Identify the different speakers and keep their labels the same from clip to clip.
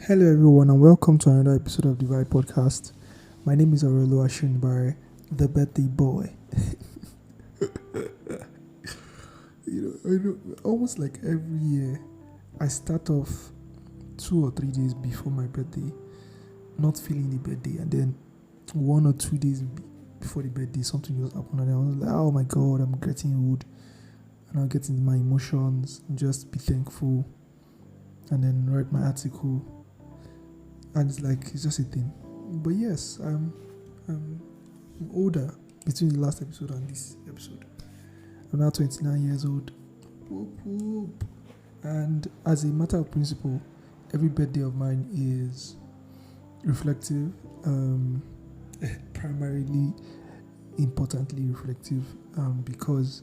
Speaker 1: Hello, everyone, and welcome to another episode of the Vibe Podcast. My name is Aurelio Ashinbare, the birthday boy. Almost like every year, I start off 2 or 3 days before my birthday, not feeling the birthday, and then 1 or 2 days before the birthday, something just happened, and I was like, "Oh my God, I'm getting old," and I'll get into my emotions, just be thankful, and then write my article. And it's just a thing. But yes, I'm older between the last episode and this episode. I'm now 29 years old. Whoop, whoop. And as a matter of principle, every birthday of mine is reflective, primarily importantly reflective, because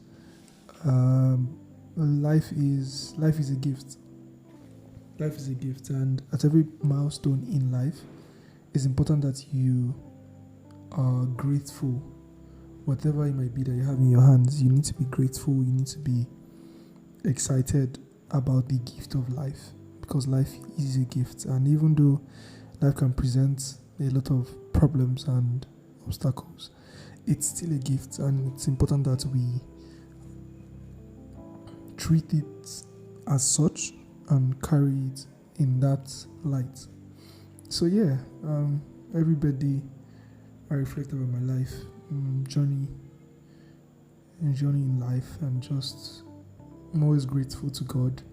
Speaker 1: life is a gift. Life is a gift, and at every milestone in life, it's important that you are grateful. Whatever it might be that you have in your hands, you need to be grateful. You need to be excited about the gift of life, because life is a gift. And even though life can present a lot of problems and obstacles, it's still a gift, and it's important that we treat it as such and carry it in that light. So yeah, every birthday I reflect about my life, journey in life, and just I'm always grateful to God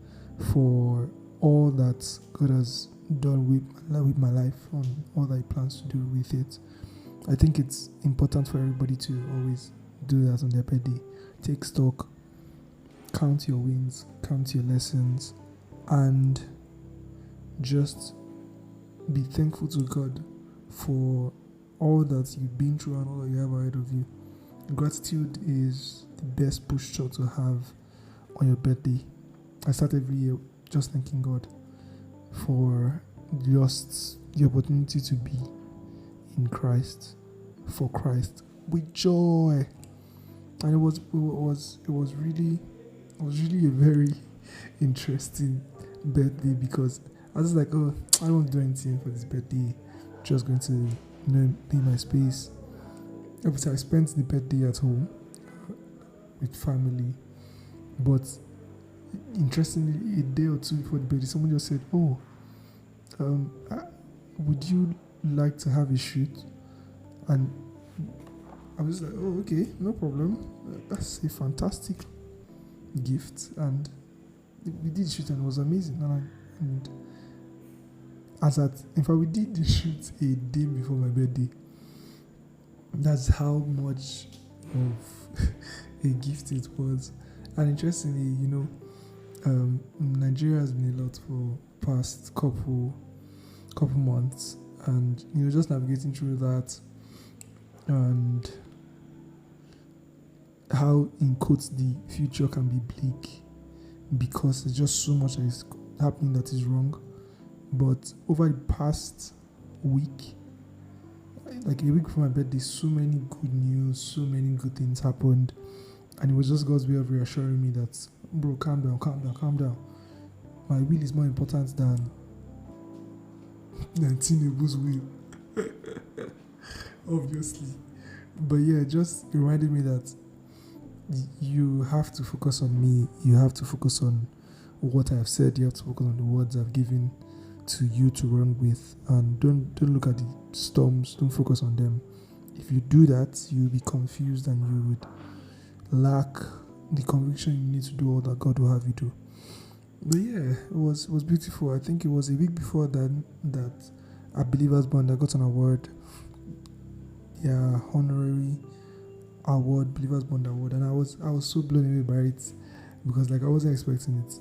Speaker 1: for all that God has done with my life and all that He plans to do with it. I think it's important for everybody to always do that on their birthday. Take stock, count your wins, count your lessons, and just be thankful to God for all that you've been through and all that you have ahead of you. Gratitude is the best posture to have on your birthday. I start every year just thanking God for just the opportunity to be in Christ, for Christ, with joy. And it was really a very interesting birthday, because I was like, oh, I don't want to do anything for this birthday. Just going to, be in my space. Obviously, I spent the birthday at home with family, but interestingly, a day or two before the birthday, someone just said, "Oh, would you like to have a shoot?" And I was like, "Oh, okay, no problem. That's a fantastic gift." And we did the shoot, and it was amazing. And in fact, we did the shoot a day before my birthday. That's how much of a gift it was. And interestingly, Nigeria has been a lot for past couple months, and just navigating through that, and how in quotes the future can be bleak, because there's just so much that is happening that is wrong. But over the past week, like a week before my birthday, so many good news, so many good things happened, and it was just God's way of reassuring me that, bro, calm down. My will is more important than Tinubu's will, obviously. But yeah, just reminded me that you have to focus on me. You have to focus on what I have said. You have to focus on the words I've given to you to run with, and don't look at the storms. Don't focus on them. If you do that, you'll be confused, and you would lack the conviction you need to do all that God will have you do. But yeah, it was beautiful. I think it was a week before that a Believers Band, I got an award. Yeah, honorary award, Believers Band award, and I was so blown away by it, because I wasn't expecting it.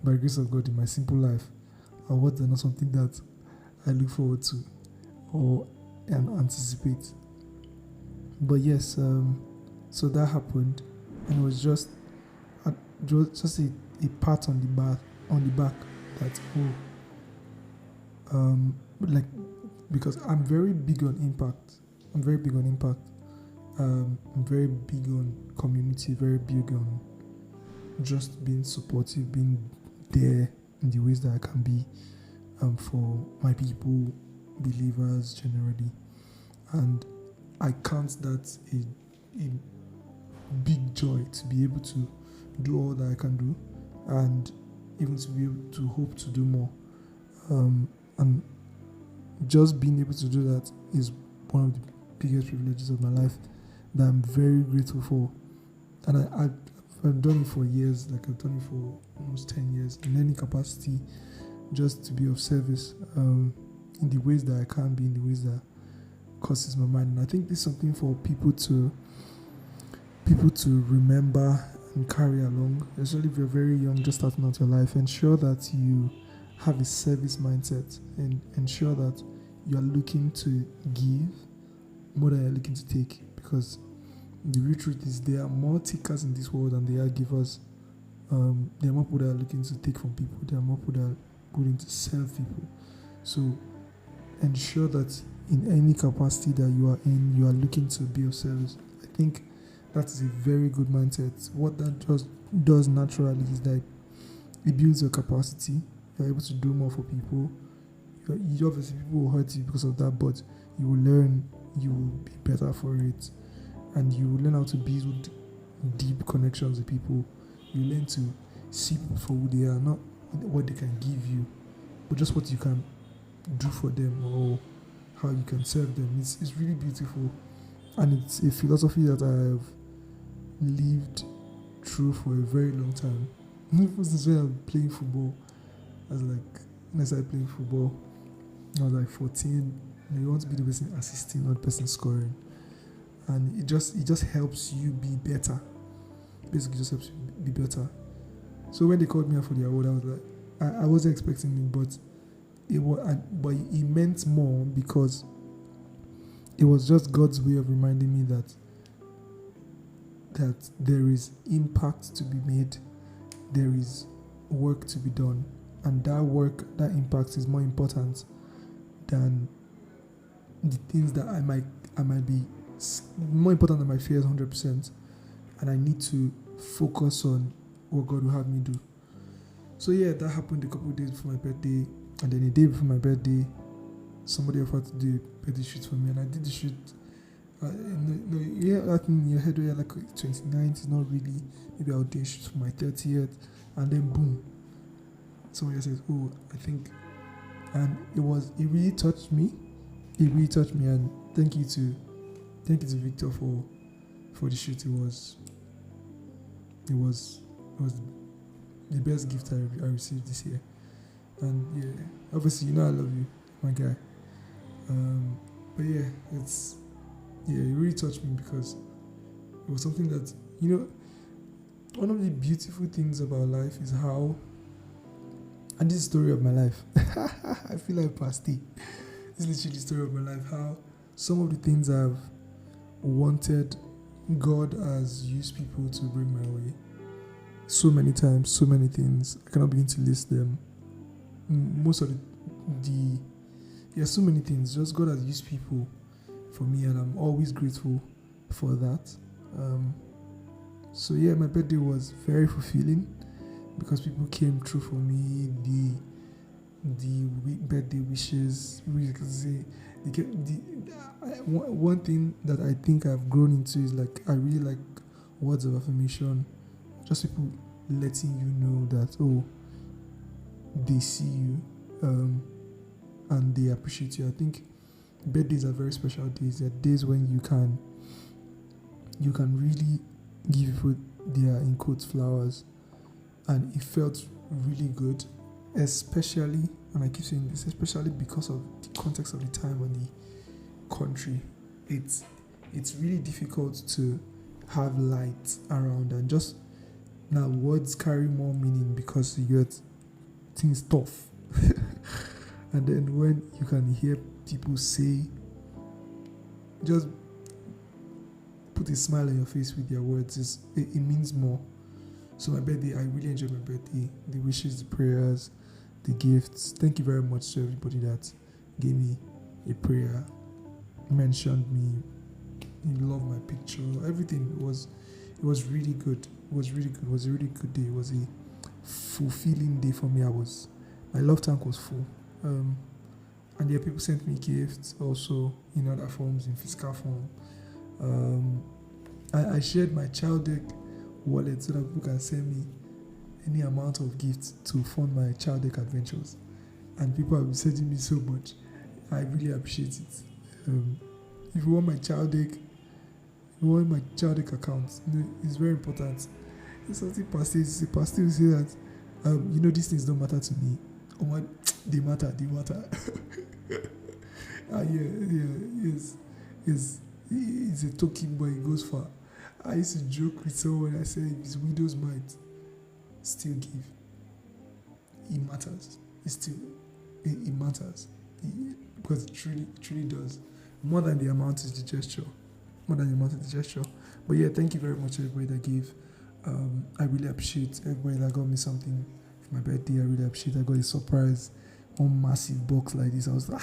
Speaker 1: By the grace of God, in my simple life, awards are not something that I look forward to or anticipate. But yes, so that happened, and it was just a pat on the back that, because I'm very big on impact. I'm very big on community, very big on just being supportive, being there in the ways that I can be, for my people, believers generally. And I count that a big joy to be able to do all that I can do, and even to be able to hope to do more. And just being able to do that is one of the biggest privileges of my life that I'm very grateful for. And I've done it for years, like I've done it for almost 10 years in any capacity, just to be of service in the ways that I can be, in the ways that crosses my mind. And I think this is something for people to remember and carry along, especially if you're very young, just starting out your life. Ensure that you have a service mindset, and ensure that you're looking to give more than you're looking to take, because the real truth is there are more takers in this world than there are givers. There are more people that are looking to take from people. There are more people that are willing to serve people. So ensure that in any capacity that you are in, you are looking to be of service. I think that is a very good mindset. What that just does naturally is that it builds your capacity. You're able to do more for people. You obviously, people will hurt you because of that, but you will learn, you will be better for it, and you will learn how to build deep connections with people. You learn to see people for who they are, not what they can give you, but just what you can do for them, or how you can serve them. It's really beautiful, and it's a philosophy that I have lived through for a very long time. Since when I was playing football, when I started playing football, I was like 14. You want to be the person assisting, not the person scoring, and it just helps you be better. Basically, just helps you be better. So when they called me out for the award, I was like, I wasn't expecting it, but it meant more, because it was just God's way of reminding me that there is impact to be made, there is work to be done, and that work, that impact is more important than the things that I might be more important than my fears 100%, and I need to focus on what God will have me do. So yeah, that happened a couple of days before my birthday, and then a day before my birthday, somebody offered to do a birthday shoot for me, and I did the shoot. I think in your head, you're like 29th, it's not really, maybe I'll do a shoot for my 30th, and then boom, somebody says, oh, I think, and it really touched me. It really touched me, and thank you to Victor for the shoot. It was the best gift I received this year, and yeah, obviously I love you, my guy. But yeah, it really touched me, because it was something that, one of the beautiful things about life is how, and this is the story of my life. I feel like pasty. This is literally the story of my life. How some of the things I've wanted, God has used people to bring my way. So many times, so many things. I cannot begin to list them. Most of so many things. Just God has used people for me, and I'm always grateful for that. So yeah, my birthday was very fulfilling, because people came through for me. The birthday wishes, one thing that I think I've grown into is like, I really like words of affirmation. Just people letting you know that, oh, they see you, and they appreciate you. I think birthdays are very special days. They're days when you can really give people their, in quotes, flowers, and it felt really good, especially, and I keep saying this, especially because of the context of the time and the country. It's really difficult to have light around, and just now words carry more meaning because you get things tough. And then when you can hear people say, just put a smile on your face with their words, it means more. So my birthday, I really enjoyed my birthday. The wishes, the prayers, the gifts. Thank you very much to everybody that gave me a prayer, mentioned me, loved my picture. Everything was really good. It was really good. It was a really good day. It was a fulfilling day for me. My love tank was full. And yeah, people sent me gifts also in other forms, in physical form. Um, I shared my child deck wallet so that people can send me any amount of gifts to fund my child deck adventures. And people have been sending me so much. I really appreciate it. Um, if you want my child deck, you want my child deck account, it's very important. It's something pastor. Pastor will say that, these things don't matter to me. Oh my, they matter. Yes. It's a token, but it goes far. I used to joke with someone. I said, if his widows might still give, it matters. It matters. Because it truly does. More than the amount is the gesture. But yeah, thank you very much, everybody that gave. I really appreciate everybody that got me something for my birthday. I really appreciate. I got a surprise, one massive box like this. I was like,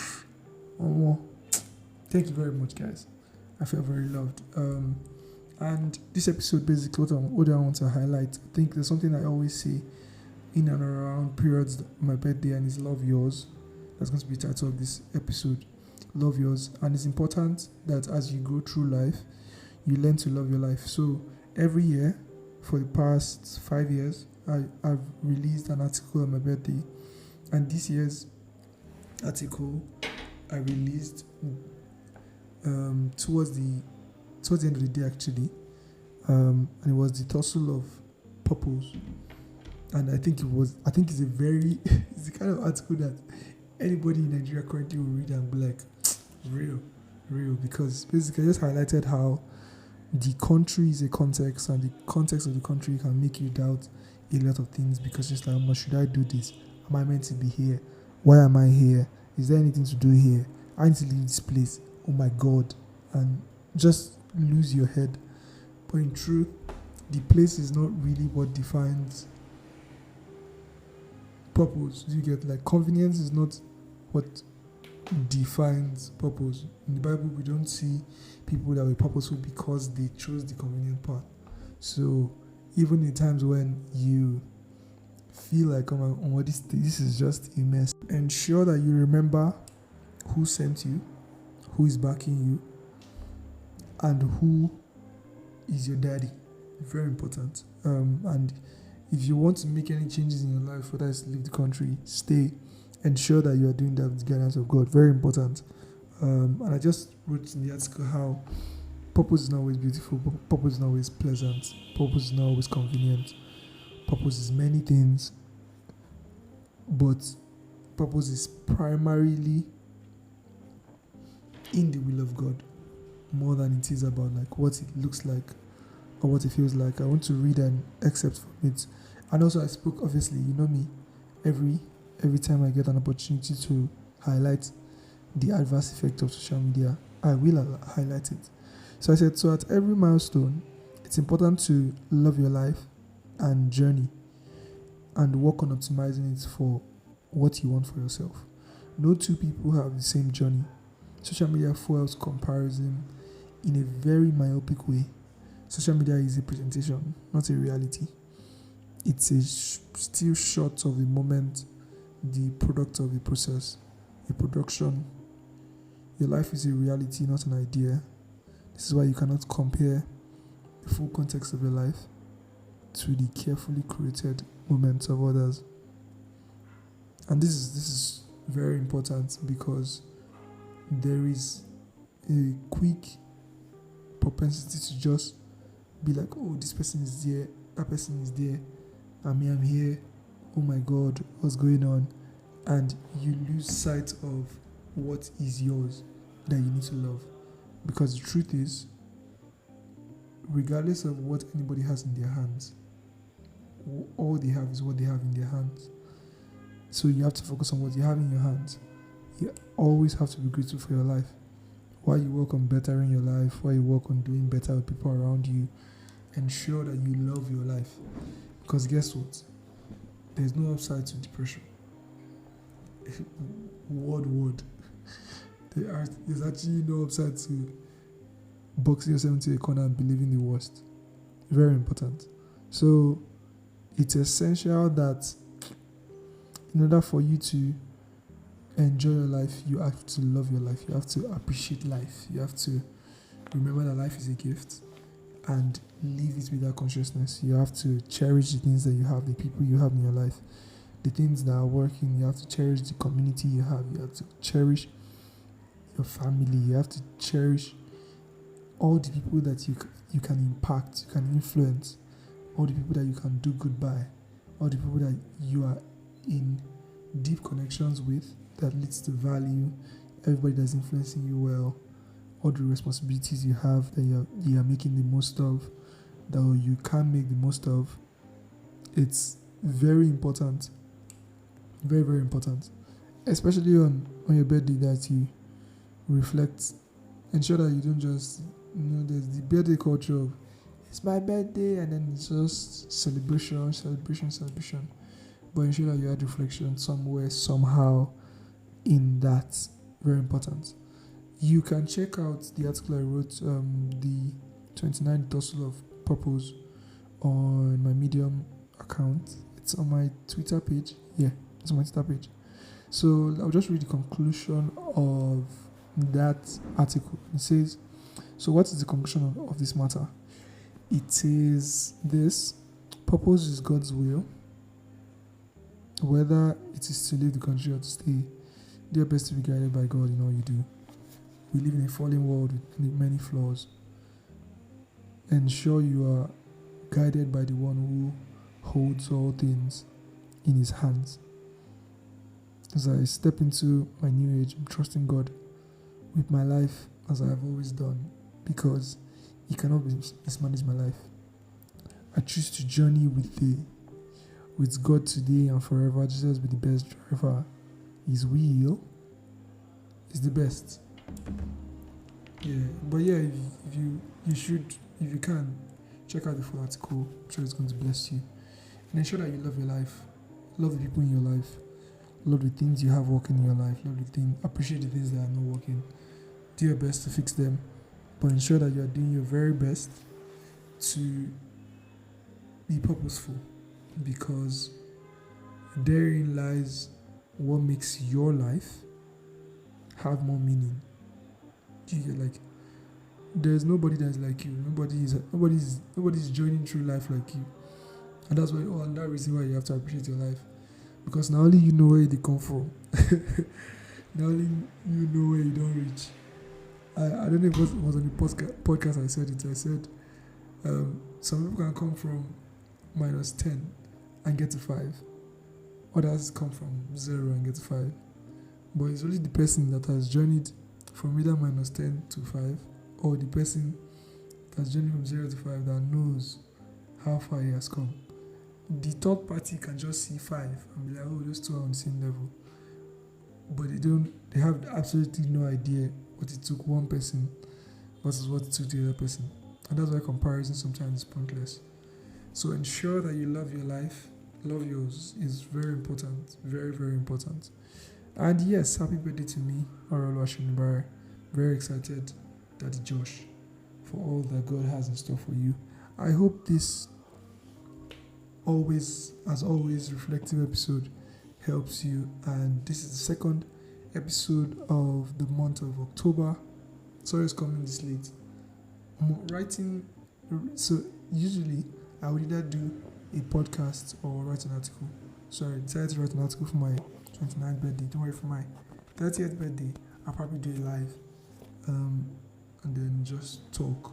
Speaker 1: oh, thank you very much, guys. I feel very loved. And this episode, basically, what I want to highlight, I think there's something I always say in and around periods, my birthday, and it's love yours. That's going to be the title of this episode, love yours. And it's important that as you go through life, you learn to love your life. So every year, for the past 5 years, I've released an article on my birthday. And this year's article I released towards the end of the day, actually. And it was the tussle of purpose. And I think it's a very it's the kind of article that anybody in Nigeria currently will read and be like, real, because basically I just highlighted how the country is a context, and the context of the country can make you doubt a lot of things, because it's like, should I do this? Am I meant to be here? Why am I here? Is there anything to do here? I need to leave this place. Oh my God. And just lose your head. But in truth, the place is not really what defines purpose. You get, like, convenience is not what defines purpose. In the Bible, we don't see people that were purposeful because they chose the convenient path. So even in times when you feel like, this is just a mess, ensure that you remember who sent you, who is backing you, and who is your daddy. Very important. And if you want to make any changes in your life, whether it's leave the country, stay, ensure that you are doing that with the guidance of God. Very important. And I just wrote in the article how purpose is not always beautiful, purpose is not always pleasant, purpose is not always convenient, purpose is many things, but purpose is primarily in the will of God, more than it is about like what it looks like or what it feels like. I want to read an excerpt from it. And also I spoke, obviously, you know me, every time I get an opportunity to highlight the adverse effect of social media, I will highlight it. So I said, so at every milestone, it's important to love your life and journey and work on optimizing it for what you want for yourself. No two people have the same journey. Social media fuels comparison in a very myopic way. Social media is a presentation, not a reality. It's a still shot of a moment, the product of a process, a production. Your life is a reality, not an idea. This is why you cannot compare the full context of your life to the carefully curated moments of others. And this is very important, because there is a quick propensity to just be like, oh, this person is there, that person is there, and me, I'm here. Oh my God, what's going on? And you lose sight of what is yours that you need to love. Because the truth is, regardless of what anybody has in their hands, all they have is what they have in their hands. So you have to focus on what you have in your hands. You always have to be grateful for your life. While you work on bettering your life, while you work on doing better with people around you, ensure that you love your life. Because guess what? There's no upside to depression. Word. There's actually no upside to boxing yourself into a corner and believing the worst. Very important. So it's essential that in order for you to enjoy your life, you have to love your life, you have to appreciate life, you have to remember that life is a gift and live it with that consciousness. You have to cherish the things that you have, the people you have in your life, the things that are working. You have to cherish the community you have, you have to cherish your family, you have to cherish all the people that you can impact, you can influence, all the people that you can do good by, all the people that you are in deep connections with that leads to value, everybody that's influencing you well, all the responsibilities you have that you are making the most of, that you can make the most of. It's very important, very, very important, especially on your birthday, that you reflect. Ensure that you don't just, there's the birthday culture of, it's my birthday, and then it's just celebration. But ensure that you had reflection somewhere, somehow, in that. Very important. You can check out the article I wrote, the 29 Tussle of Purpose, on my Medium account. It's on my Twitter page. Yeah, it's on my Twitter page. So I'll just read the conclusion of that article. It says, so what is the conclusion of this matter? It is this: purpose is God's will. Whether it is to leave the country or to stay, do your best to be guided by God in all you do. We live in a fallen world with many flaws. Ensure you are guided by the one who holds all things in his hands. As I step into my new age, I'm trusting God with my life as I have always done, because he cannot mismanage my life. I choose to journey with God today and forever. Jesus be the best driver. His will is the best. Yeah, but yeah, if you can, check out the full article. I'm sure it's going to bless you. And ensure that you love your life, love the people in your life, love the things you have working in your life, appreciate the things that are not working. Do your best to fix them, but ensure that you are doing your very best to be purposeful, because therein lies what makes your life have more meaning. You get, like, there's nobody that's like you. Nobody's joining through life like you, and that's why. And that reason why you have to appreciate your life, because not only you know where they come from, not only you know where you don't reach. I don't know if it was on the podcast I said it. I said some people can come from -10 and get to 5. Others come from 0 and get to 5. But it's only the person that has journeyed from either -10 to 5, or the person that's journeyed from 0 to 5, that knows how far he has come. The third party can just see 5 and be like, oh, those two are on the same level. But they have absolutely no idea what it took one person versus what it took the other person. And that's why comparison sometimes is pointless. So ensure that you love your life. Love yours is very important. Very, very important. And yes, happy birthday to me, Arolo Ashinibare. Very excited, Daddy Josh, for all that God has in store for you. I hope this as always, reflective episode helps you. And this is the second episode of the month of October. Sorry it's coming this late. I'm writing, so usually I would either do a podcast or write an article. So I decided to write an article for my 29th birthday. Don't worry, for my 30th birthday, I'll probably do it live, and then just talk.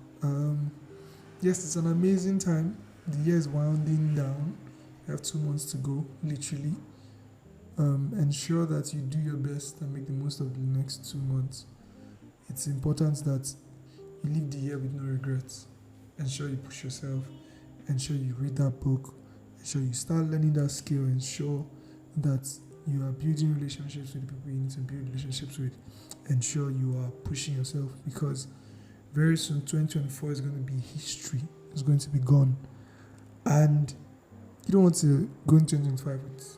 Speaker 1: Yes, it's an amazing time. The year is winding down. You have 2 months to go, literally. Ensure that you do your best and make the most of the next 2 months. It's important that you leave the year with no regrets. Ensure you push yourself. Ensure you read that book. Ensure you start learning that skill. Ensure that you are building relationships with the people you need to build relationships with. Ensure you are pushing yourself, because very soon 2024 is going to be history. It's going to be gone. And you don't want to go into 2025 with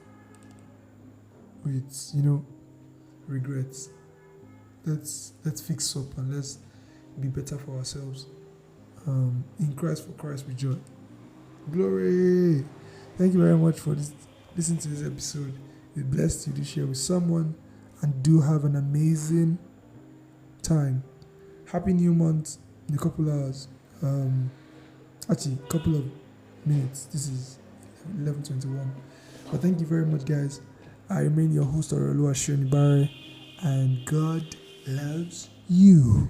Speaker 1: regrets. Let's fix up and let's be better for ourselves. In Christ, for Christ with joy. Glory! Thank you very much for listening to this episode. It's blessed you to share with someone, and do have an amazing time. Happy new month in a couple hours. Actually, couple of minutes. This is 11:21. But thank you very much, guys. I remain your host, Orolua Shonibare, and God loves you.